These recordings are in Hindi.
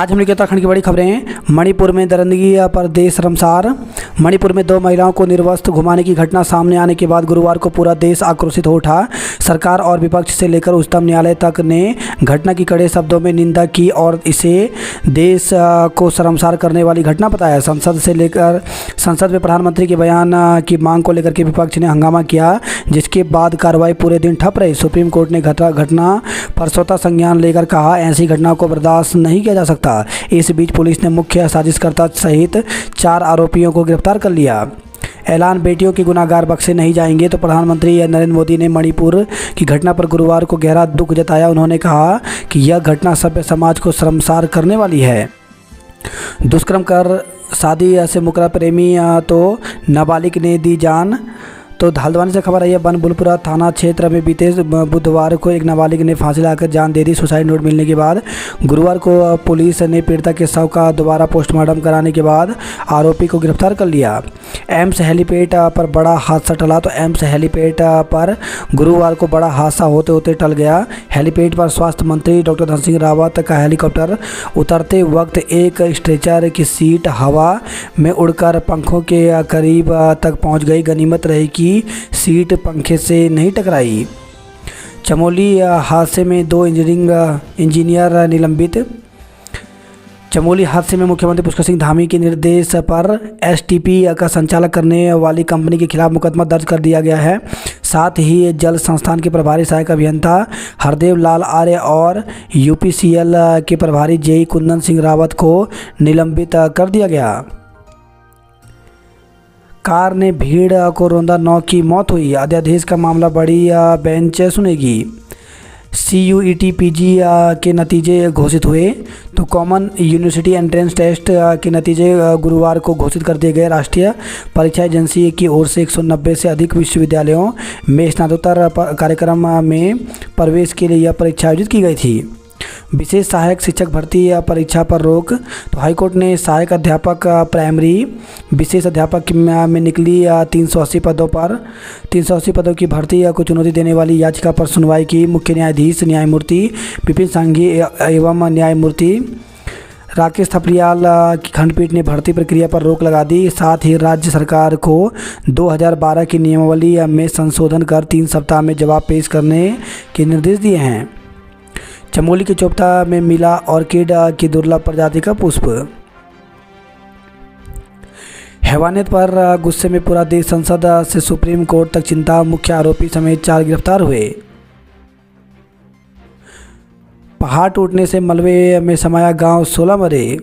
आज हम लोग उत्तराखंड की बड़ी खबरें। मणिपुर में दरिंदगी पर देश शर्मसार। मणिपुर में 2 महिलाओं को निर्वस्त्र घुमाने की घटना सामने आने के बाद गुरुवार को पूरा देश आक्रोशित हो उठा। सरकार और विपक्ष से लेकर उच्चतम न्यायालय तक ने घटना की कड़े शब्दों में निंदा की और इसे देश को शर्मसार करने वाली घटना बताया। संसद में प्रधानमंत्री के बयान की मांग को लेकर के विपक्ष ने हंगामा किया, जिसके बाद कार्रवाई पूरे दिन ठप रही। सुप्रीम कोर्ट ने घटना पर स्वतः संज्ञान लेकर कहा, ऐसी घटना को बर्दाश्त नहीं किया जा सकता। इस बीच पुलिस ने मुख्य साजिशकर्ता सहित 4 आरोपियों को गिरफ्तार कर लिया। ऐलान, बेटियों के गुनाहगार बख्शे नहीं जाएंगे। तो प्रधानमंत्री नरेंद्र मोदी ने मणिपुर की घटना पर गुरुवार को गहरा दुख जताया। उन्होंने कहा कि यह घटना सभ्य समाज को शर्मसार करने वाली है। दुष्कर्म कर शादी से मुकर्रर प्रेमी तो नाबालिग ने दी जान। तो हल्द्वानी से खबर आई है, बनबुलपुरा थाना क्षेत्र में बीते बुधवार को एक नाबालिग ने फांसी लगाकर जान दे दी। सुसाइड नोट मिलने के बाद गुरुवार को पुलिस ने पीड़िता के शव का दोबारा पोस्टमार्टम कराने के बाद आरोपी को गिरफ्तार कर लिया। एम्स हेलीपैड पर बड़ा हादसा टला। तो एम्स हेलीपैड पर गुरुवार को बड़ा हादसा होते होते टल गया। हेलीपैड पर स्वास्थ्य मंत्री डॉक्टर धन सिंह रावत का हेलीकॉप्टर उतरते वक्त एक स्ट्रेचर की सीट हवा में उड़कर पंखों के करीब तक पहुंच गई। गनीमत रही कि सीट पंखे से नहीं टकराई। चमोली हादसे में 2 इंजीनियर निलंबित। चमोली हादसे में मुख्यमंत्री पुष्कर सिंह धामी के निर्देश पर एसटीपी का संचालक करने वाली कंपनी के खिलाफ मुकदमा दर्ज कर दिया गया है। साथ ही जल संस्थान के प्रभारी सहायक अभियंता हरदेव लाल आर्य और यूपीसीएल के प्रभारी जेई कुंदन सिंह रावत को निलंबित कर दिया गया। कार ने भीड़ को रौंदा, 9 की मौत हुई। अध्यादेश का मामला बड़ी बेंच सुनेगी। CUET PG के नतीजे घोषित हुए। तो कॉमन यूनिवर्सिटी एंट्रेंस टेस्ट के नतीजे गुरुवार को घोषित कर दिए गए। राष्ट्रीय परीक्षा एजेंसी की ओर से 190 से अधिक विश्वविद्यालयों में स्नातकोत्तर कार्यक्रम में प्रवेश के लिए यह परीक्षा आयोजित की गई थी। विशेष सहायक शिक्षक भर्ती परीक्षा पर रोक। तो हाईकोर्ट ने सहायक अध्यापक प्राइमरी, विशेष अध्यापक में निकली 380 पदों की भर्ती को चुनौती देने वाली याचिका पर सुनवाई की। मुख्य न्यायाधीश न्यायमूर्ति विपिन सांघी एवं न्यायमूर्ति राकेश थपलियाल की खंडपीठ ने भर्ती प्रक्रिया पर रोक लगा दी। साथ ही राज्य सरकार को 2012 की नियमावली में संशोधन कर 3 सप्ताह में जवाब पेश करने के निर्देश दिए हैं। चमोली के चोपता में मिला ऑर्किड की दुर्लभ प्रजाति का पुष्प। हैवानियत पर गुस्से में पूरा देश। संसद से सुप्रीम कोर्ट तक चिंता। मुख्य आरोपी समेत 4 गिरफ्तार हुए। पहाड़ टूटने से मलबे में समाया गांव, 16 मरे।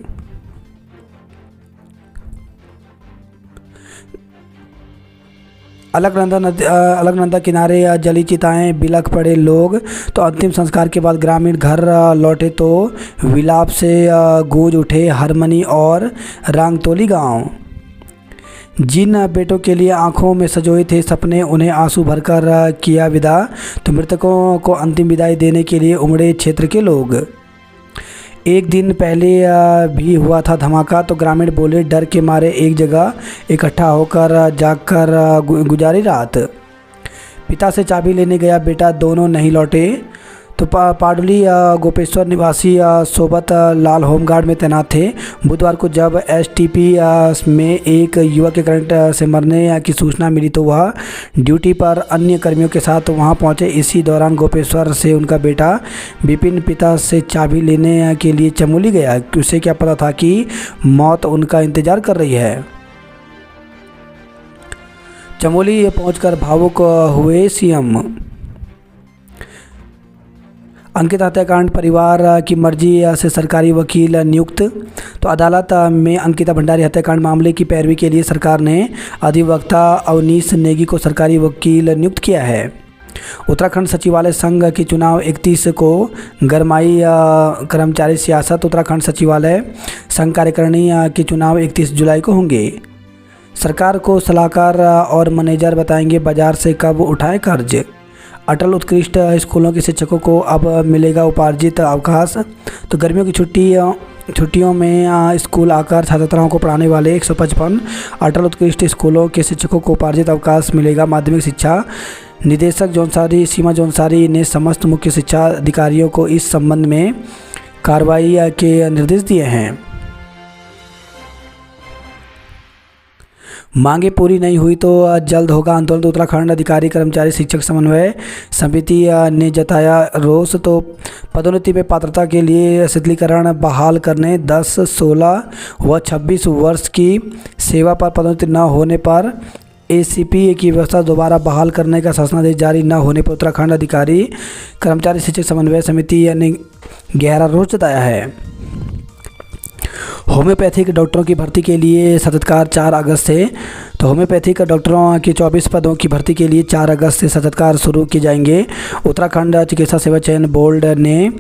अलकनंदा किनारे जली चिताएं, बिलख पड़े लोग। तो अंतिम संस्कार के बाद ग्रामीण घर लौटे तो विलाप से गूंज उठे हरमनी और रांगतोली गांव। जिन बेटों के लिए आंखों में सजोए थे सपने, उन्हें आंसू भरकर किया विदा। तो मृतकों को अंतिम विदाई देने के लिए उमड़े क्षेत्र के लोग। एक दिन पहले भी हुआ था धमाका। तो ग्रामीण बोले, डर के मारे एक जगह इकट्ठा होकर जागकर गुजारी रात। पिता से चाबी लेने गया बेटा, दोनों नहीं लौटे। तो पाडली गोपेश्वर निवासी सोबत लाल होमगार्ड में तैनात थे। बुधवार को जब एसटीपी में एक युवक के करंट से मरने की सूचना मिली तो वह ड्यूटी पर अन्य कर्मियों के साथ वहां पहुंचे। इसी दौरान गोपेश्वर से उनका बेटा विपिन पिता से चाबी लेने के लिए चमोली गया। उसे क्या पता था कि मौत उनका इंतजार कर रही है। चमोली पहुंचकर भावुक हुए सीएम। अंकिता हत्याकांड, परिवार की मर्जी से सरकारी वकील नियुक्त। तो अदालत में अंकिता भंडारी हत्याकांड मामले की पैरवी के लिए सरकार ने अधिवक्ता अवनीश नेगी को सरकारी वकील नियुक्त किया है। उत्तराखंड सचिवालय संघ की चुनाव 31 को गरमाई कर्मचारी सियासत। उत्तराखंड सचिवालय संघ कार्यकारिणी के चुनाव 31 जुलाई को होंगे। सरकार को सलाहकार और मैनेजर बताएंगे बाजार से कब उठाएं कर्ज। अटल उत्कृष्ट स्कूलों के शिक्षकों को अब मिलेगा उपार्जित अवकाश। तो गर्मियों की छुट्टियों में स्कूल आकर छात्र छात्राओं को पढ़ाने वाले 155 अटल उत्कृष्ट स्कूलों के शिक्षकों को उपार्जित अवकाश मिलेगा। माध्यमिक शिक्षा निदेशक सीमा जौनसारी ने समस्त मुख्य शिक्षा अधिकारियों को इस संबंध में कार्रवाई के निर्देश दिए हैं। मांगे पूरी नहीं हुई तो जल्द होगा आंदोलन, तो उत्तराखंड अधिकारी कर्मचारी शिक्षक समन्वय समिति ने जताया रोष। तो पदोन्नति में पात्रता के लिए शिथिलीकरण बहाल करने, 10, 16 व 26 वर्ष की सेवा पर पदोन्नति न होने पर एसीपी की व्यवस्था दोबारा बहाल करने का शासनादेश जारी न होने पर उत्तराखंड अधिकारी कर्मचारी शिक्षक समन्वय समिति ने गहरा रोष जताया है। होम्योपैथिक डॉक्टरों की भर्ती के लिए सततकार 4 अगस्त से, तो होम्योपैथिक डॉक्टरों की 24 पदों की भर्ती के लिए 4 अगस्त से सततकार शुरू किए जाएंगे। उत्तराखंड चिकित्सा सेवा चयन बोर्ड ने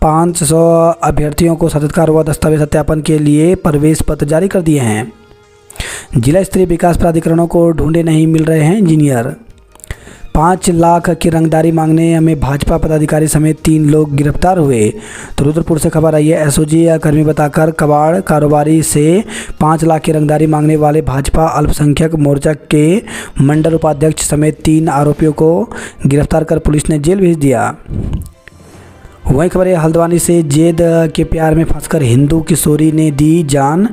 500 अभ्यर्थियों को सततकार व दस्तावेज सत्यापन के लिए प्रवेश पत्र जारी कर दिए हैं। जिला स्तरीय विकास प्राधिकरणों को ढूंढे नहीं मिल रहे हैं इंजीनियर। 5 लाख की रंगदारी मांगने में भाजपा पदाधिकारी समेत 3 लोग गिरफ्तार हुए। तो रुद्रपुर से खबर आई है, एसओजी कर्मी बताकर कबाड़ कारोबारी से 5 लाख की रंगदारी मांगने वाले भाजपा अल्पसंख्यक मोर्चा के मंडल उपाध्यक्ष समेत 3 आरोपियों को गिरफ्तार कर पुलिस ने जेल भेज दिया। वहीं खबर है, हल्द्वानी से जेद के प्यार में फंसकर हिंदू किशोरी ने दी जान।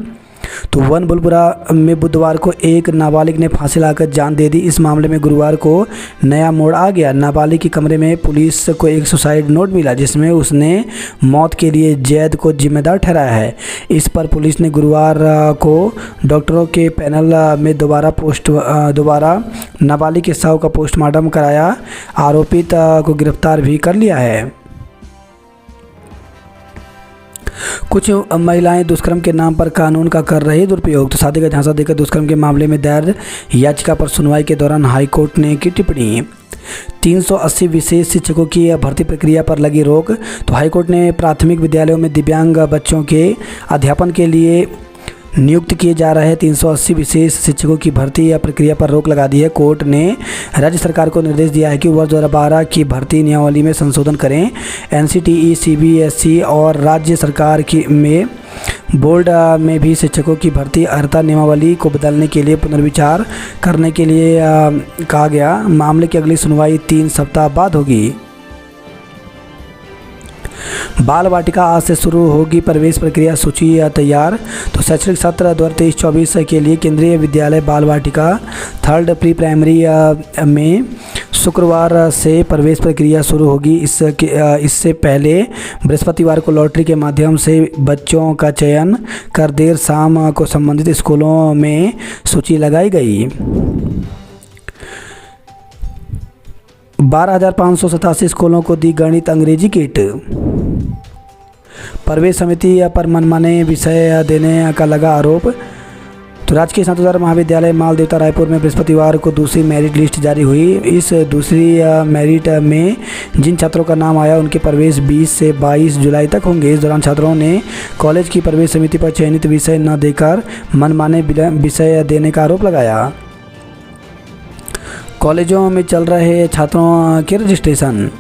तो वन बुलपुरा में बुधवार को एक नाबालिग ने फांसी लाकर जान दे दी। इस मामले में गुरुवार को नया मोड़ आ गया। नाबालिग के कमरे में पुलिस को एक सुसाइड नोट मिला जिसमें उसने मौत के लिए जैद को जिम्मेदार ठहराया है। इस पर पुलिस ने गुरुवार को डॉक्टरों के पैनल में दोबारा नाबालिग के शव का पोस्टमार्टम कराया। आरोपित को गिरफ्तार भी कर लिया है। कुछ महिलाएं दुष्कर्म के नाम पर कानून का कर रही दुरुपयोग। तो शादी का झांसा देकर दुष्कर्म के मामले में दायर याचिका पर सुनवाई के दौरान हाईकोर्ट ने की टिप्पणी। 380 विशेष शिक्षकों की भर्ती प्रक्रिया पर लगी रोक। तो हाईकोर्ट ने प्राथमिक विद्यालयों में दिव्यांग बच्चों के अध्यापन के लिए नियुक्त किए जा रहे 380 विशेष शिक्षकों की भर्ती या प्रक्रिया पर रोक लगा दी है। कोर्ट ने राज्य सरकार को निर्देश दिया है कि वर्ष 2012 की भर्ती नियमावली में संशोधन करें। एनसीटीई, सीबीएसई और राज्य सरकार की में बोर्ड में भी शिक्षकों की भर्ती अर्हता नियमावली को बदलने के लिए पुनर्विचार करने के लिए कहा गया। मामले की अगली सुनवाई 3 सप्ताह बाद होगी। बाल वाटिका आज से शुरू होगी प्रवेश प्रक्रिया, सूची तैयार। तो शैक्षणिक सत्र 2023-24 के लिए केंद्रीय विद्यालय बाल वाटिका 3rd प्री प्राइमरी में शुक्रवार से प्रवेश प्रक्रिया शुरू होगी। इससे पहले बृहस्पतिवार को लॉटरी के माध्यम से बच्चों का चयन कर देर शाम को संबंधित स्कूलों में सूची लगाई गई। 12,587 स्कूलों को दी गणित अंग्रेजी किट। प्रवेश समिति पर मनमाने विषय देने का लगा आरोप। तो राजकीय स्नातकोत्तर महाविद्यालय मालदेवता रायपुर में बृहस्पतिवार को दूसरी मेरिट लिस्ट जारी हुई। इस दूसरी मेरिट में जिन छात्रों का नाम आया उनके प्रवेश 20 से 22 जुलाई तक होंगे। इस दौरान छात्रों ने कॉलेज की प्रवेश समिति पर चयनित विषय न देकर मनमाने विषय देने का आरोप लगाया। कॉलेजों में चल रहे छात्रों के रजिस्ट्रेशन।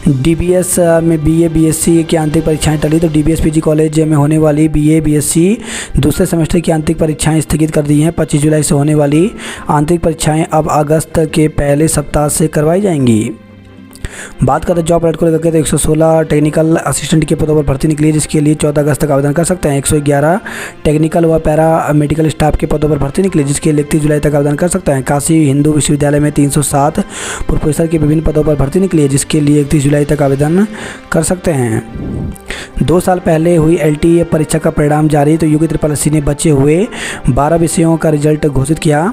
डीबीएस में बीए बीएससी की आंतरिक परीक्षाएं टली। तो डीबीएस पीजी कॉलेज में होने वाली बीए बीएससी दूसरे सेमेस्टर की आंतरिक परीक्षाएं स्थगित कर दी हैं। 25 जुलाई से होने वाली आंतरिक परीक्षाएं अब अगस्त के पहले सप्ताह से करवाई जाएंगी। बात करें जॉब अलर्ट को लेकर, तो 116 टेक्निकल असिस्टेंट के पदों पर भर्ती निकली है जिसके लिए 14 अगस्त तक आवेदन कर सकते हैं। 111 टेक्निकल व पैरा मेडिकल स्टाफ के पदों पर भर्ती निकली जिसके लिए 31 जुलाई तक आवेदन कर सकते हैं। काशी हिंदू विश्वविद्यालय में 307 प्रोफेसर के विभिन्न पदों पर भर्ती निकली है जिसके लिए 31 जुलाई तक आवेदन कर सकते हैं। 2 साल पहले हुई एलटीए परीक्षा का परिणाम जारी। तो यूपी SSSC ने बचे हुए 12 विषयों का रिजल्ट घोषित किया।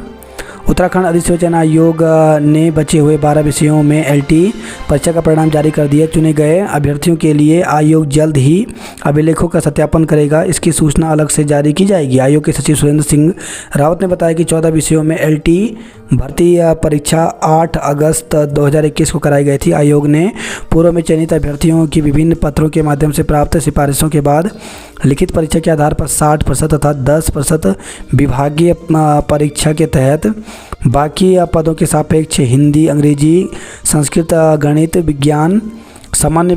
उत्तराखंड अधिसूचना आयोग ने बचे हुए 12 विषयों में एलटी परीक्षा का परिणाम जारी कर दिया। चुने गए अभ्यर्थियों के लिए आयोग जल्द ही अभिलेखों का सत्यापन करेगा। इसकी सूचना अलग से जारी की जाएगी। आयोग के सचिव सुरेंद्र सिंह रावत ने बताया कि 14 विषयों में एलटी भर्ती परीक्षा 8 अगस्त 2021 को कराई गई थी। आयोग ने पूर्व में चयनित अभ्यर्थियों की विभिन्न पत्रों के माध्यम से प्राप्त सिफारिशों के बाद लिखित परीक्षा के आधार पर 60% तथा 10% विभागीय परीक्षा के तहत बाकी पदों के सापेक्ष हिंदी, अंग्रेजी, संस्कृत, गणित, विज्ञान, सामान्य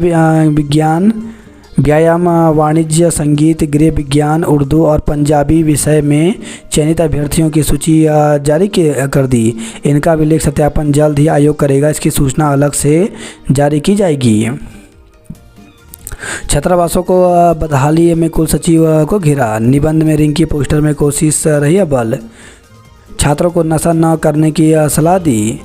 विज्ञान, व्यायाम, वाणिज्य, संगीत, गृह विज्ञान, उर्दू और पंजाबी विषय में चयनित अभ्यर्थियों की सूची जारी कर दी। इनका अभिलेख सत्यापन जल्द ही आयोग करेगा। इसकी सूचना अलग से जारी की जाएगी। छात्रावासों को बदहाली में कुल सचिव को घिरा। निबंध में रिंकी, पोस्टर में कोशिश रही अव्वल। छात्रों को नशा न करने की सलाह दी।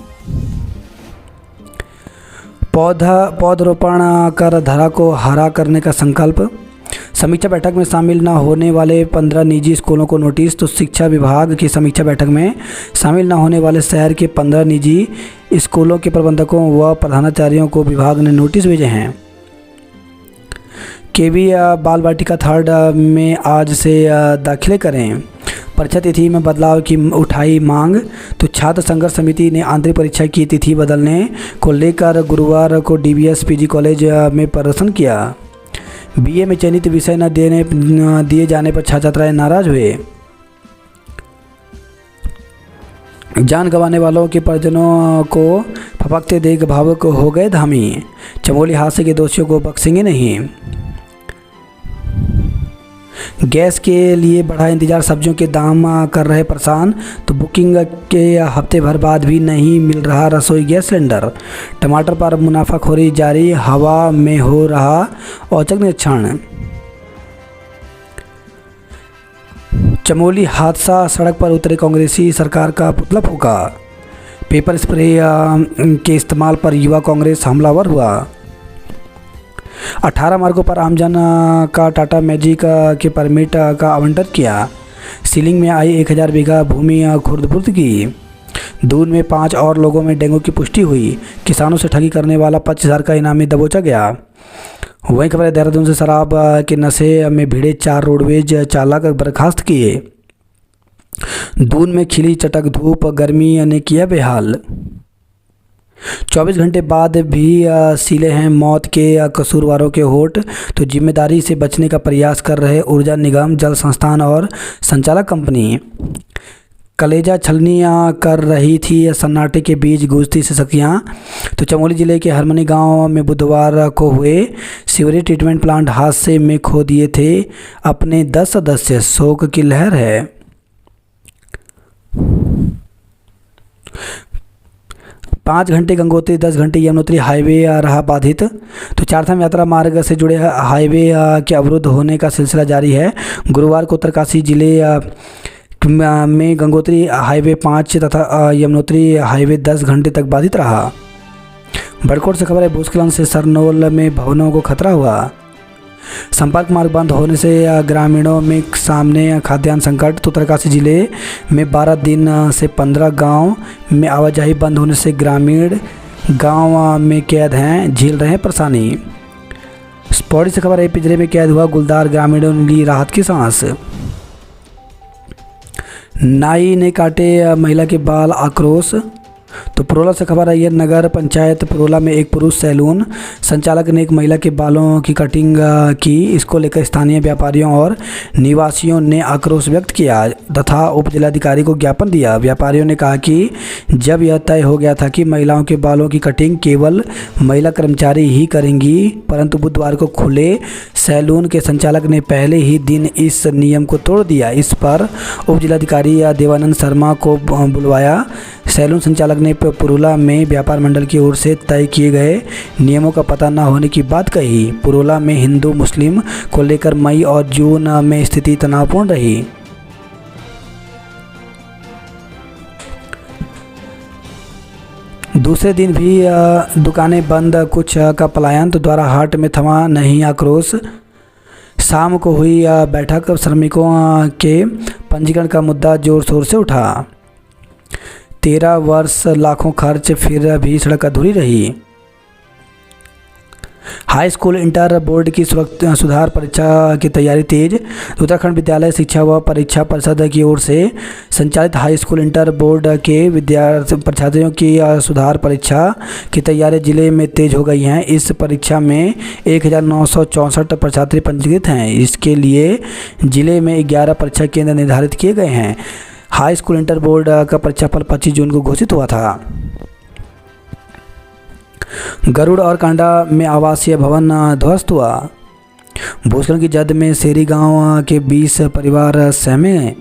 पौधरोपण कर धरा को हरा करने का संकल्प। समीक्षा बैठक में शामिल न होने वाले 15 निजी स्कूलों को नोटिस। तो शिक्षा विभाग की समीक्षा बैठक में शामिल न होने वाले शहर के 15 निजी स्कूलों के प्रबंधकों व प्रधानाचार्यों को विभाग ने नोटिस भेजे हैं। केवी बाल वाटिका 3rd में आज से दाखिले करें। परीक्षा तिथि में बदलाव की उठाई मांग। तो छात्र संघर्ष समिति ने आंतरिक परीक्षा की तिथि बदलने को लेकर गुरुवार को डीवीएस पीजी कॉलेज में प्रदर्शन किया। बीए में चयनित विषय न दिए जाने पर छात्र नाराज हुए। जान गंवाने वालों के परिजनों को फपकते देख भावुक हो गए धामी। चमोली हादसे के दोषियों को बख्शेंगे नहीं। गैस के लिए बढ़ा इंतजार, सब्जियों के दाम कर रहे परेशान। तो बुकिंग के हफ्ते भर बाद भी नहीं मिल रहा रसोई गैस सिलेंडर। टमाटर पर मुनाफाखोरी जारी, हवा में हो रहा औचक निरीक्षण। चमोली हादसा, सड़क पर उतरे कांग्रेसी, सरकार का पुतला फूका। पेपर स्प्रे के इस्तेमाल पर युवा कांग्रेस हमलावर हुआ। 18 मार्गों पर आमजन का टाटा मैजिक के परमिट का आवंटन किया। सीलिंग में आई 1000 बीघा भूमि खुर्द-बुर्द की। दून में 5 और लोगों में डेंगू की पुष्टि हुई। किसानों से ठगी करने वाला 25,000 का इनामी दबोचा गया। वहीं खबर है देहरादून से शराब के नशे में भिड़े 4 रोडवेज चालक बर्खास्त किए। दून में खिली चटक धूप, गर्मी ने किया बेहाल। 24 घंटे बाद भी सीले हैं मौत के कसूरवारों के होठ। तो जिम्मेदारी से बचने का प्रयास कर रहे ऊर्जा निगम, जल संस्थान और संचालक कंपनी। कलेजा छलनी कर रही थी सन्नाटे के बीच गूंजती सिसकियाँ। तो चमोली जिले के हरमनी गांव में बुधवार को हुए सीवरेज ट्रीटमेंट प्लांट हादसे में खो दिए थे अपने 10 सदस्य। शोक की लहर है। 5 घंटे गंगोत्री, 10 घंटे यमुनोत्री हाईवे रहा बाधित। तो चारधाम यात्रा मार्ग से जुड़े हाईवे के अवरुद्ध होने का सिलसिला जारी है। गुरुवार को उत्तरकाशी जिले में गंगोत्री हाईवे 5 तथा यमुनोत्री हाईवे 10 घंटे तक बाधित रहा। बड़कोट से खबर है भूस्खलन से सरनोल में भवनों को खतरा हुआ। संपर्क मार्ग बंद होने से ग्रामीणों में सामने खाद्यान्न संकट। तो उत्तरकाशी जिले में 12 दिन से 15 गांव में आवाजाही बंद होने से ग्रामीण गांव में कैद हैं, झेल रहे हैं परेशानी। पौड़ी से खबर है पिंजरे में कैद हुआ गुलदार, ग्रामीणों ने ली राहत की सांस। नाई ने काटे महिला के बाल, आक्रोश। तो पुरोला से खबर आई है नगर पंचायत पुरोला में एक पुरुष सैलून संचालक ने एक महिला के बालों की कटिंग की। इसको लेकर स्थानीय व्यापारियों और निवासियों ने आक्रोश व्यक्त किया तथा उप जिलाधिकारी को ज्ञापन दिया। व्यापारियों ने कहा कि जब यह तय हो गया था कि महिलाओं के बालों की कटिंग केवल महिला कर्मचारी ही करेंगी, परंतु बुधवार को खुले सैलून के संचालक ने पहले ही दिन इस नियम को तोड़ दिया। इस पर उप जिलाधिकारी देवानंद शर्मा को बुलवाया। सैलून संचालक ने पुरोला में व्यापार मंडल की ओर से तय किए गए नियमों का पता न होने की बात कही। पुरोला में हिंदू मुस्लिम को लेकर मई और जून में स्थिति तनावपूर्ण रही। दूसरे दिन भी दुकानें बंद, कुछ का पलायन। तो द्वारा हाट में थमा नहीं आक्रोश। शाम को हुई बैठक, श्रमिकों के पंजीकरण का मुद्दा जोर शोर से उठा। 13 वर्ष लाखों खर्च, फिर भी सड़क अधूरी रही। हाई स्कूल इंटर बोर्ड की सुधार परीक्षा की तैयारी तेज। उत्तराखंड विद्यालय शिक्षा व परीक्षा परिषद की ओर से संचालित हाई स्कूल इंटर बोर्ड के परीक्षार्थियों की सुधार परीक्षा की तैयारी जिले में तेज हो गई हैं। इस परीक्षा में 1964 परीक्षार्थी पंजीकृत हैं। इसके लिए जिले में 11 परीक्षा केंद्र निर्धारित किए गए हैं। हाई स्कूल इंटर बोर्ड का परीक्षाफल 25 जून को घोषित हुआ था। गरुड़ और कांडा में आवासीय भवन ध्वस्त हुआ। भूस्खलन की जद में शेरी गांव के 20 परिवार सहमे।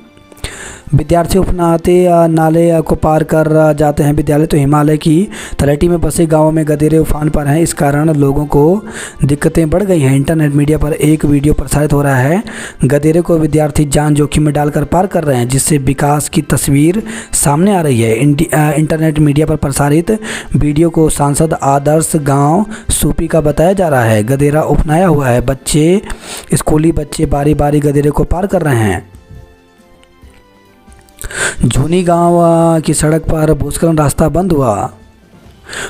विद्यार्थी उपनाते नाले को पार कर जाते हैं विद्यालय, तो हिमालय की तलहटी में बसे गांवों में गधेरे उफान पर हैं। इस कारण लोगों को दिक्कतें बढ़ गई हैं। इंटरनेट मीडिया पर एक वीडियो प्रसारित हो रहा है, गधेरे को विद्यार्थी जान जोखिम में डालकर पार कर रहे हैं, जिससे विकास की तस्वीर सामने आ रही है। इंटरनेट मीडिया पर प्रसारित वीडियो को सांसद आदर्श गाँव सूपी का बताया जा रहा है। गधेरा उपनाया हुआ है, स्कूली बच्चे बारी बारी गधेरे को पार कर रहे हैं। झूनी गांव की सड़क पर भूस्खलन, रास्ता बंद हुआ।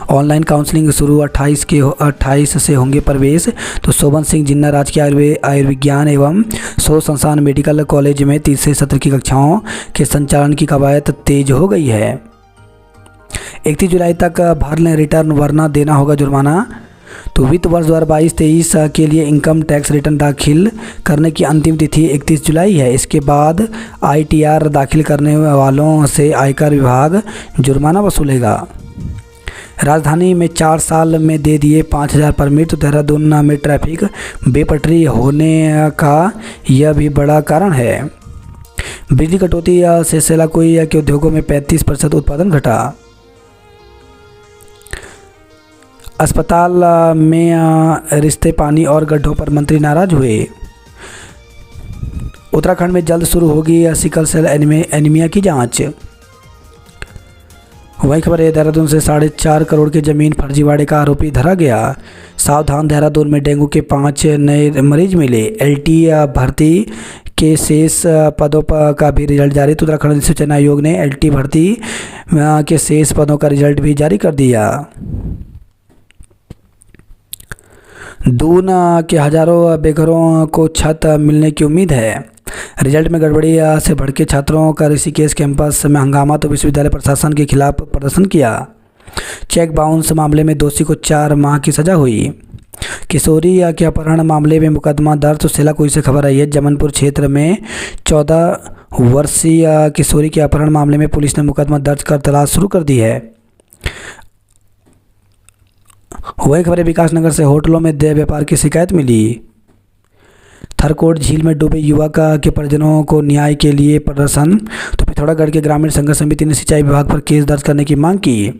ऑनलाइन काउंसलिंग शुरू, 28 से होंगे प्रवेश। तो शोभन सिंह जिन्ना राजकीय आयुर्विज्ञान एवं शोध संस्थान मेडिकल कॉलेज में तीसरे सत्र की कक्षाओं के संचालन की कवायद तेज हो गई है। 31 जुलाई तक भर लें रिटर्न वरना देना होगा जुर्माना। तो वित्त वर्ष 2022-23 के लिए इनकम टैक्स रिटर्न दाखिल करने की अंतिम तिथि 31 जुलाई है। इसके बाद ITR दाखिल करने वालों से आयकर विभाग जुर्माना वसूलेगा। राजधानी में 4 साल में दे दिए 5000 परमिट। तो देहरादून में ट्रैफिक बेपटरी होने का यह भी बड़ा कारण है। बिजली कटौती से सेलाकुई के उद्योगों में 35% उत्पादन घटा। अस्पताल में रिश्ते पानी और गड्ढों पर मंत्री नाराज हुए। उत्तराखंड में जल्द शुरू होगी सिकल सेल एनीमिया की जांच। वही खबर है, देहरादून से 4.5 करोड़ की जमीन फर्जीवाड़े का आरोपी धरा गया। सावधान, देहरादून में डेंगू के 5 नए मरीज मिले। LT भर्ती के शेष पदों का भी रिजल्ट जारी। तो उत्तराखंड सूचना आयोग ने LT भर्ती के शेष पदों का रिजल्ट भी जारी कर दिया। दून के हजारों बेघरों को छत मिलने की उम्मीद है। रिजल्ट में गड़बड़ी से भड़के छात्रों का ऋषिकेश कैंपस में हंगामा। तो विश्वविद्यालय प्रशासन के खिलाफ प्रदर्शन किया। चेक बाउंस मामले में दोषी को 4 माह की सजा हुई। किशोरी के अपहरण मामले में मुकदमा दर्ज। तो सेलाकुई से खबर आई है, जमनपुर क्षेत्र में 14 वर्षीय किशोरी के अपहरण मामले में पुलिस ने मुकदमा दर्ज कर तलाश शुरू कर दी है। वही खबर है, विकासनगर से होटलों में देह व्यापार की शिकायत मिली। थरकोट झील में डूबे युवक के परिजनों को न्याय के लिए प्रदर्शन। तो पिथौरागढ़ के ग्रामीण संघर्ष समिति ने सिंचाई विभाग पर केस दर्ज करने की मांग की।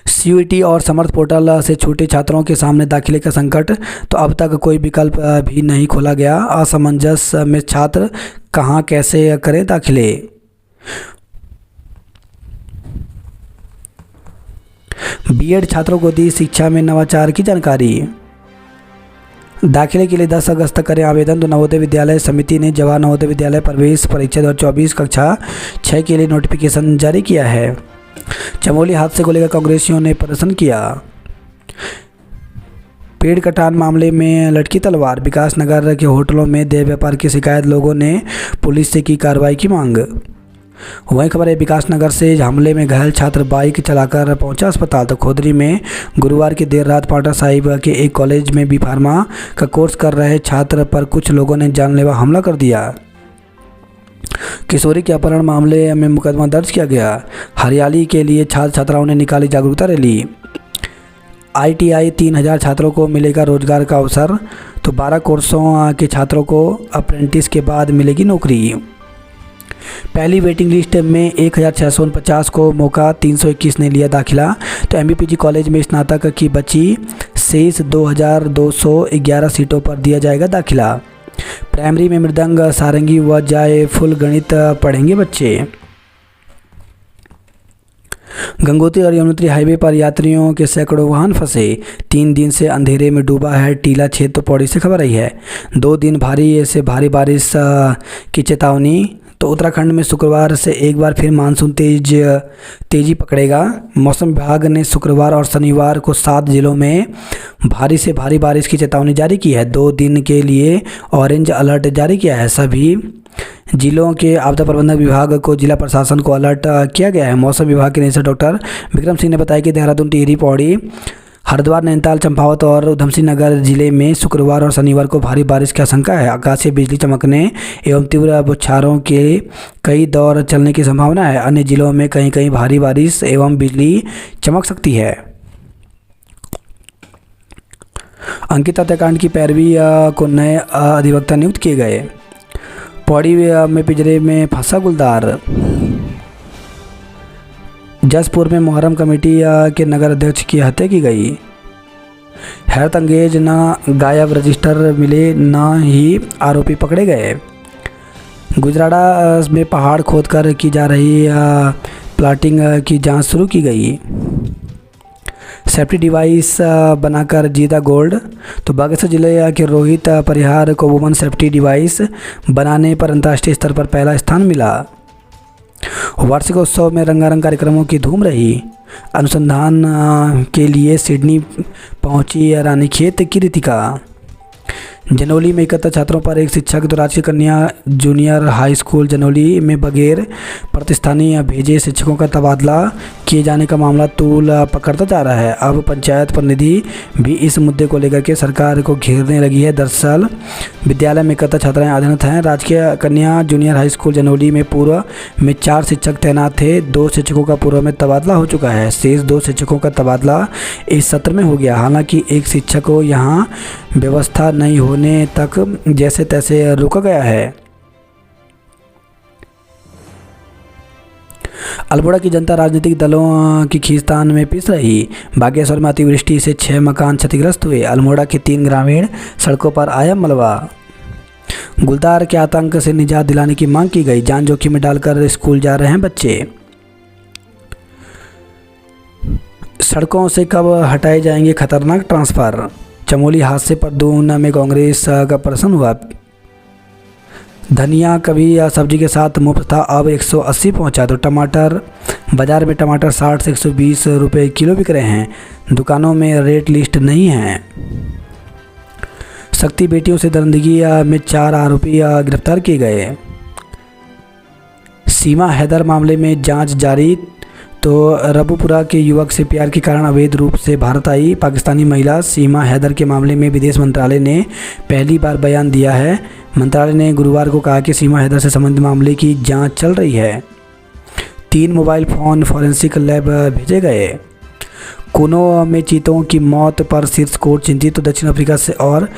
CUET और समर्थ पोर्टल से छूटे छात्रों के सामने दाखिले का संकट। तो अब तक कोई विकल्प भी नहीं खोला गया। असमंजस में छात्र कहां कैसे करें दाखिले। B.Ed छात्रों को दी शिक्षा में नवाचार की जानकारी। दाखिले के लिए 10 अगस्त तक करें आवेदन। तो नवोदय विद्यालय समिति ने जवाहर नवोदय विद्यालय प्रवेश परीक्षा 2024 कक्षा 6 के लिए नोटिफिकेशन जारी किया है। चमोली हादसे को लेकर कांग्रेसियों ने प्रदर्शन किया। पेड़ कटान मामले में लटकी तलवार। विकासनगर के होटलों में देह व्यापार की शिकायत, लोगों ने पुलिस से की कार्रवाई की मांग। वहीं खबर है, विकासनगर से हमले में घायल छात्र बाइक चलाकर पहुंचा अस्पताल। तो खोदरी में गुरुवार की देर रात पाटा साहिब के एक कॉलेज में B फार्मा का कोर्स कर रहे छात्र पर कुछ लोगों ने जानलेवा हमला कर दिया। किशोरी के अपहरण मामले में मुकदमा दर्ज किया गया। हरियाली के लिए छात्र छात्राओं ने निकाली जागरूकता रैली। ITI 3000 छात्रों को मिलेगा रोजगार का अवसर। तो 12 कोर्सों के छात्रों को अप्रेंटिस के बाद मिलेगी नौकरी। पहली वेटिंग लिस्ट में 1649 को मौका, 321 ने लिया दाखिला। तो MBPG कॉलेज में स्नातक की बची शेष 2211 सीटों पर दिया जाएगा दाखिला। प्राइमरी में मृदंग, सारंगी व जायफुल गणित पढ़ेंगे बच्चे। गंगोत्री और यमुनोत्री हाईवे पर यात्रियों के सैकड़ों वाहन फंसे। 3 दिन से अंधेरे में डूबा है टीला क्षेत्र। तो पौड़ी से खबर आई है, 2 दिन भारी से भारी बारिश की चेतावनी। तो उत्तराखंड में शुक्रवार से एक बार फिर मानसून तेजी पकड़ेगा। मौसम विभाग ने शुक्रवार और शनिवार को 7 जिलों में भारी से भारी बारिश की चेतावनी जारी की है। 2 दिन के लिए ऑरेंज अलर्ट जारी किया है। सभी जिलों के आपदा प्रबंधन विभाग को जिला प्रशासन को अलर्ट किया गया है। मौसम विभाग के निदेशक डॉक्टर विक्रम सिंह ने बताया कि देहरादून, टिहरी, पौड़ी, हरिद्वार, नैनीताल, चंपावत और उधमसिंह नगर जिले में शुक्रवार और शनिवार को भारी बारिश की आशंका है। आकाशीय बिजली चमकने एवं तीव्र बौछारों के कई दौर चलने की संभावना है। अन्य जिलों में कहीं कहीं भारी बारिश एवं बिजली चमक सकती है। अंकित हत्याकांड की पैरवी को नए अधिवक्ता नियुक्त किए गए। पौड़ी में पिंजरे में फंसा गुलदार। जसपुर में मुहर्रम कमेटी के नगर अध्यक्ष की हत्या की गई। हैरत अंगेज, न गायब रजिस्टर मिले न ही आरोपी पकड़े गए। गुजराड़ा में पहाड़ खोदकर की जा रही प्लाटिंग की जांच शुरू की गई। सेफ्टी डिवाइस बनाकर जीता गोल्ड। तो बागेश्वर जिले के रोहित परिहार को वुमन सेफ्टी डिवाइस बनाने पर अंतर्राष्ट्रीय स्तर पर पहला स्थान मिला। वार्षिकोत्सव में रंगारंग कार्यक्रमों की धूम रही। अनुसंधान के लिए सिडनी पहुंची रानीखेत की रितिका। जनौली में 71 छात्रों पर एक शिक्षक। तो राजकीय कन्या जूनियर हाई स्कूल जनौली में बगैर प्रतिस्थानी भेजे शिक्षकों का तबादला किए जाने का मामला तूल पकड़ता जा रहा है। अब पंचायत प्रतिनिधि भी इस मुद्दे को लेकर के सरकार को घेरने लगी है। दरअसल विद्यालय में 71 छात्राएं अध्ययनरत हैं। राजकीय कन्या जूनियर हाई स्कूल जनौली में पूर्व में 4 शिक्षक तैनात थे। 2 शिक्षकों का पूर्व में तबादला हो चुका है। शेष 2 शिक्षकों का तबादला इस सत्र में हो गया। हालांकि एक शिक्षक को यहाँ व्यवस्था नहीं होने तक जैसे तैसे रुका गया है। अल्मोड़ा की जनता राजनीतिक दलों की खींचतान में पिस रही। बागेश्वर में अतिवृष्टि से 6 मकान क्षतिग्रस्त हुए। अल्मोड़ा के 3 ग्रामीण सड़कों पर आया मलबा। गुलदार के आतंक से निजात दिलाने की मांग की गई। जान जोखिम में डालकर स्कूल जा रहे हैं बच्चे। सड़कों से कब हटाए जाएंगे खतरनाक ट्रांसफर। चमोली हादसे पर दून में कांग्रेस का प्रदर्शन हुआ। धनिया कभी सब्जी के साथ मुफ्त था, अब 180 पहुंचा। तो टमाटर बाजार में टमाटर 60 से 120 रुपये किलो बिक रहे हैं। दुकानों में रेट लिस्ट नहीं है। शक्ति बेटियों से दरिंदगी में 4 आरोपी गिरफ्तार किए गए। सीमा हैदर मामले में जांच जारी। तो रबुपुरा के युवक से प्यार के कारण अवैध रूप से भारत आई पाकिस्तानी महिला सीमा हैदर के मामले में विदेश मंत्रालय ने पहली बार बयान दिया है। मंत्रालय ने गुरुवार को कहा कि सीमा हैदर से संबंधित मामले की जांच चल रही है। 3 मोबाइल फ़ोन फॉरेंसिक लैब भेजे गए। कोनो में चीतों की मौत पर शीर्ष कोर्ट चिंतित। तो दक्षिण अफ्रीका से और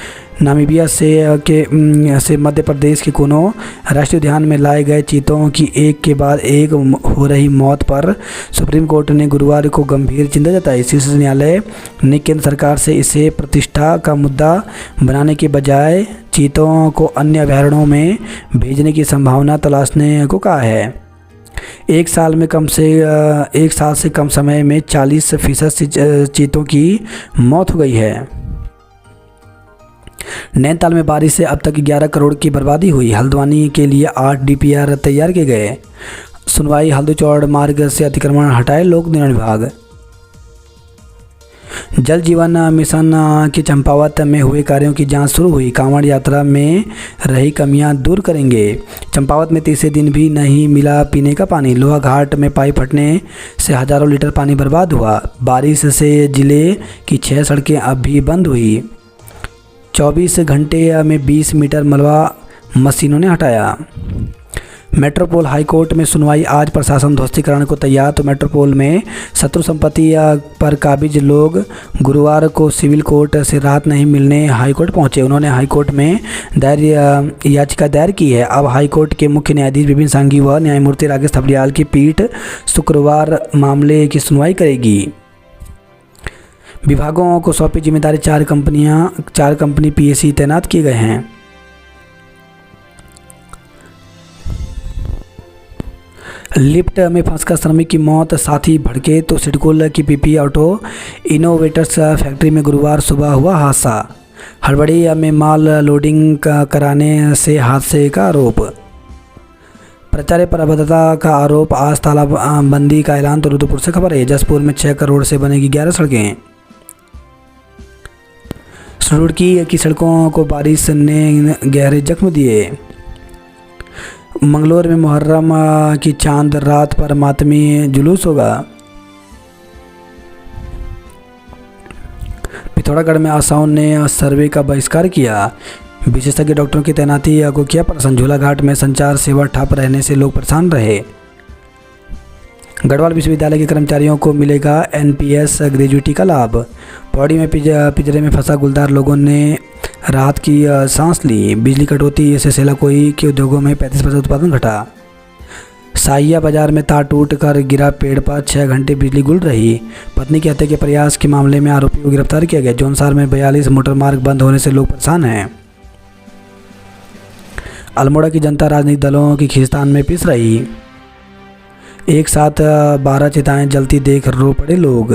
नामीबिया से मध्य प्रदेश के कोनो राष्ट्रीय उद्यान में लाए गए चीतों की एक के बाद एक हो रही मौत पर सुप्रीम कोर्ट ने गुरुवार को गंभीर चिंता जताई। शीर्ष न्यायालय ने केंद्र सरकार से इसे प्रतिष्ठा का मुद्दा बनाने के बजाय चीतों को अन्य अभयारण्यों में भेजने की संभावना तलाशने को कहा है। एक साल से कम समय में 40% चीतों की मौत हो गई है। नैनीताल में बारिश से अब तक 11 करोड़ की बर्बादी हुई। हल्द्वानी के लिए 8 DPR तैयार किए गए। सुनवाई हल्द्वानी चौड़ मार्ग से अतिक्रमण हटाए लोक निर्माण विभाग। जल जीवन मिशन के चंपावत में हुए कार्यों की जांच शुरू हुई। कांवड़ यात्रा में रही कमियां दूर करेंगे। चंपावत में तीसरे दिन भी नहीं मिला पीने का पानी। लोहा घाट में पाइप फटने से हजारों लीटर पानी बर्बाद हुआ। बारिश से जिले की 6 सड़कें अब भी बंद हुई। 24 घंटे में 20 मीटर मलबा मशीनों ने हटाया। मेट्रोपोल हाईकोर्ट में सुनवाई आज। प्रशासन ध्वस्तीकरण को तैयार। तो मेट्रोपोल में शत्रु संपत्ति पर काबिज लोग गुरुवार को सिविल कोर्ट से राहत नहीं मिलने हाईकोर्ट पहुंचे। उन्होंने हाईकोर्ट में याचिका दायर की है। अब हाईकोर्ट के मुख्य न्यायाधीश विपिन सांघी व न्यायमूर्ति राकेश थपलियाल की पीठ शुक्रवार मामले की सुनवाई करेगी। विभागों को सौंपी जिम्मेदारी। 4 कंपनी PSC तैनात किए गए हैं। लिफ्ट में फंसकर श्रमिक की मौत, साथी भड़के। तो सिडकुल की PP ऑटो इनोवेटर्स फैक्ट्री में गुरुवार सुबह हुआ हादसा। हड़बड़ी में माल लोडिंग कराने से हादसे का आरोप। प्राचार्य पर अभद्रता का आरोप। आज तालाबंदी का ऐलान। तो रुद्रपुर से खबर है। जसपुर में 6 करोड़ से बनेगी 11 सड़कें। रुड़की की सड़कों को बारिश ने गहरे जख्म दिए। मंगलोर में मुहर्रम की चांद रात पर मातमी जुलूस होगा। पिथौरागढ़ में आशाओं ने सर्वे का बहिष्कार किया। विशेषज्ञ डॉक्टरों की तैनाती को किया प्रश्न। झूला घाट में संचार सेवा ठप रहने से लोग परेशान रहे। गढ़वाल विश्वविद्यालय के कर्मचारियों को मिलेगा एनपीएस ग्रेजुएटी का लाभ। पौड़ी में पिंजरे में फंसा गुलदार, लोगों ने राहत की सांस ली। बिजली कटौती से सेलाकोई के उद्योगों में 35% उत्पादन घटा। साहिया बाजार में तार टूट कर गिरा पेड़ पर, 6 घंटे बिजली गुल रही। पत्नी की हत्या के प्रयास के मामले में आरोपी को गिरफ्तार किया गया। जौनसार में 42 मोटर मार्ग बंद होने से लोग परेशान हैं। अल्मोड़ा की जनता राजनीतिक दलों की खींचतान में पिस रही। एक साथ 12 चिताएं जलती देख रो पड़े लोग।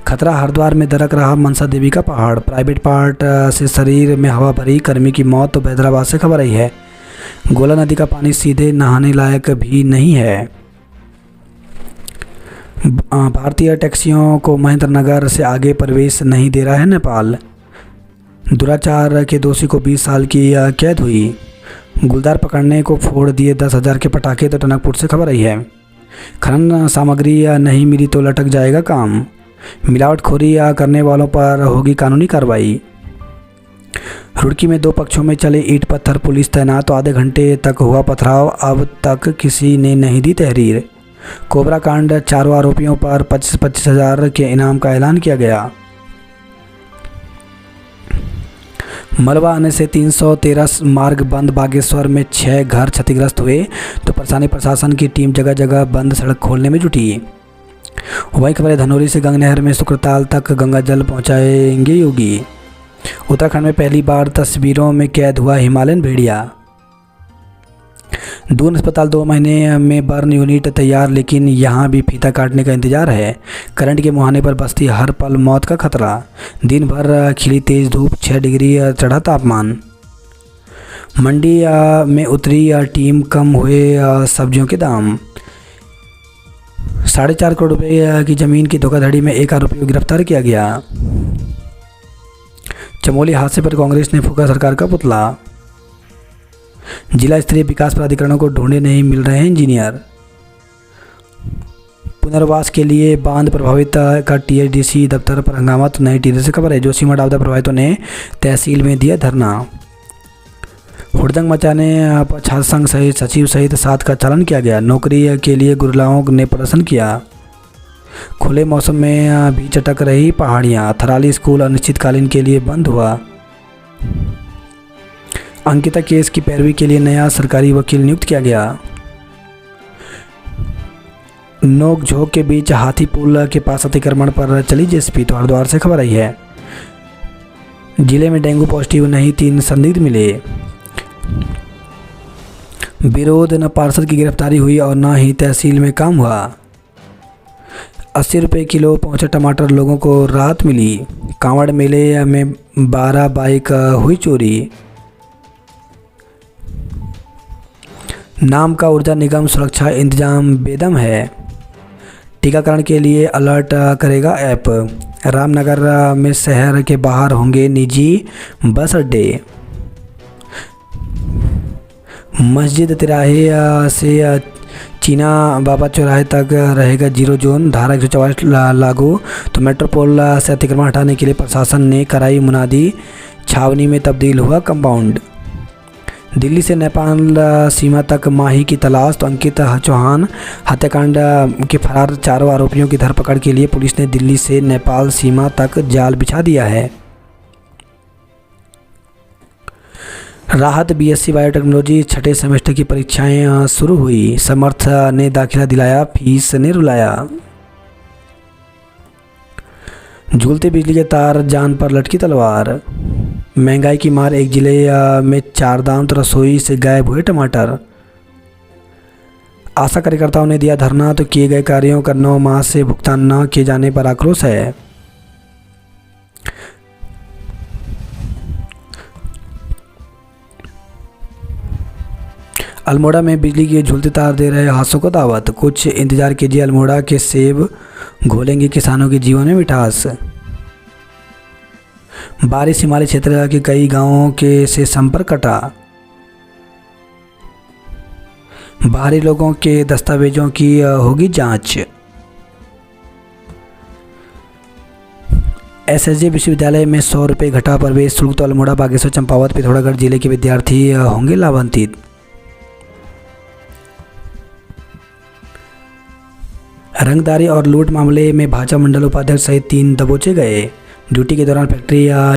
खतरा, हरिद्वार में दरक रहा मनसा देवी का पहाड़। प्राइवेट पार्ट से शरीर में हवा भरी, कर्मी की मौत। तो हैदराबाद से खबर आई है। गोला नदी का पानी सीधे नहाने लायक भी नहीं है। भारतीय टैक्सियों को महेंद्रनगर से आगे प्रवेश नहीं दे रहा है नेपाल। दुराचार के दोषी को 20 साल की कैद हुई। गुलदार पकड़ने को फोड़ दिए 10,000 के पटाखे। तो टनकपुर से खबर आई है। खनन सामग्री नहीं मिली तो लटक जाएगा काम। मिलावटखोरी करने वालों पर होगी कानूनी कार्रवाई। रुड़की में 2 पक्षों में चले ईंट पत्थर, पुलिस तैनात। तो आधे घंटे तक हुआ पथराव, अब तक किसी ने नहीं दी तहरीर। कोबरा कांड, चारों आरोपियों पर 25-25 हज़ार के इनाम का ऐलान किया गया। मलबा आने से 313 मार्ग बंद। बागेश्वर में 6 घर क्षतिग्रस्त हुए। तो परेशानी, प्रशासन की टीम जगह जगह बंद सड़क खोलने में जुटी। वही खबर है धनौरी से। गंगनहर में शुक्रताल तक गंगा जल पहुंचाएंगे योगी। उत्तराखंड में पहली बार तस्वीरों में कैद हुआ हिमालयन भेड़िया। दून अस्पताल 2 महीने में बर्न यूनिट तैयार, लेकिन यहाँ भी फीता काटने का इंतजार है। करंट के मुहाने पर बस्ती, हर पल मौत का खतरा। दिन भर खिली तेज धूप, 6 डिग्री चढ़ा तापमान। मंडी में उतरी टीम, कम हुए सब्जियों के दाम। 4.5 करोड़ रुपए की ज़मीन की धोखाधड़ी में एक आरोपी को गिरफ्तार किया गया। चमोली हादसे पर कांग्रेस ने फूंका सरकार का पुतला। जिला स्तरीय विकास प्राधिकरणों को ढूंढे नहीं मिल रहे हैं इंजीनियर। पुनर्वास के लिए बांध प्रभावित का टीएचडीसी दफ्तर पर हंगामा। तो नई टीवी से खबर है। जोशीमठ आपदा प्रभावितों ने तहसील में दिया धरना। हुड़दंग मचाने पर छात्र संघ सहित सचिव सहित 7 का चालान किया गया। नौकरी के लिए गुरलाओं ने प्रदर्शन किया। खुले मौसम में भी चटक रही पहाड़ियाँ। थराली स्कूल अनिश्चितकालीन के लिए बंद हुआ। अंकिता केस की पैरवी के लिए नया सरकारी वकील नियुक्त किया गया। नोक झोंक के बीच हाथी पुल के पास अतिक्रमण पर चली जेसीबी। तो हरिद्वार से खबर आई है। जिले में डेंगू पॉजिटिव नहीं, 3 संदिग्ध मिले। विरोध, न पार्षद की गिरफ्तारी हुई और न ही तहसील में काम हुआ। 80 रुपये किलो पहुँचे टमाटर, लोगों को राहत मिली। कांवड़ मेले में 12 बाइक हुई चोरी। नाम का ऊर्जा निगम सुरक्षा इंतजाम बेदम है। टीकाकरण के लिए अलर्ट करेगा ऐप। रामनगर में शहर के बाहर होंगे निजी बस अड्डे। मस्जिद तिराहे से चीना बाबा चौराहे तक रहेगा 0 जोन। धारा 144 लागू। तो मेट्रोपोल से अतिक्रमण हटाने के लिए प्रशासन ने कराई मुनादी। छावनी में तब्दील हुआ कंपाउंड। दिल्ली से नेपाल सीमा तक माही की तलाश। तो अंकित चौहान हत्याकांड के फरार 4 आरोपियों की धरपकड़ के लिए पुलिस ने दिल्ली से नेपाल सीमा तक जाल बिछा दिया है। राहत, बीएससी बायोटेक्नोलॉजी 6ठे सेमेस्टर की परीक्षाएं शुरू हुई। समर्थ ने दाखिला दिलाया, फीस ने रुलाया। झूलते बिजली के तार, जान पर लटकी तलवार। महंगाई की मार, एक जिले में 4 दाम। तो रसोई से गायब हुए टमाटर। आशा कार्यकर्ताओं ने दिया धरना। तो किए गए कार्यों का 9 माह से भुगतान न किए जाने पर आक्रोश है। अल्मोड़ा में बिजली के झूलते तार दे रहे हादसों को दावत। कुछ इंतजार कीजिए, अल्मोड़ा के सेब घोलेंगे किसानों के जीवन में मिठास। बारिश, हिमालय क्षेत्र के कई गांवों के से संपर्क कटा। बाहरी लोगों के दस्तावेजों की होगी जांच। एसएसजे विश्वविद्यालय में 100 रुपये घटा प्रवेश शुल्क। तो अल्मोड़ा, बागेश्वर, चंपावत, पिथौरागढ़ जिले के विद्यार्थी होंगे लाभान्वित। रंगदारी और लूट मामले में भाजपा मंडल उपाध्यक्ष सहित 3 दबोचे गए। ड्यूटी के दौरान फैक्ट्री या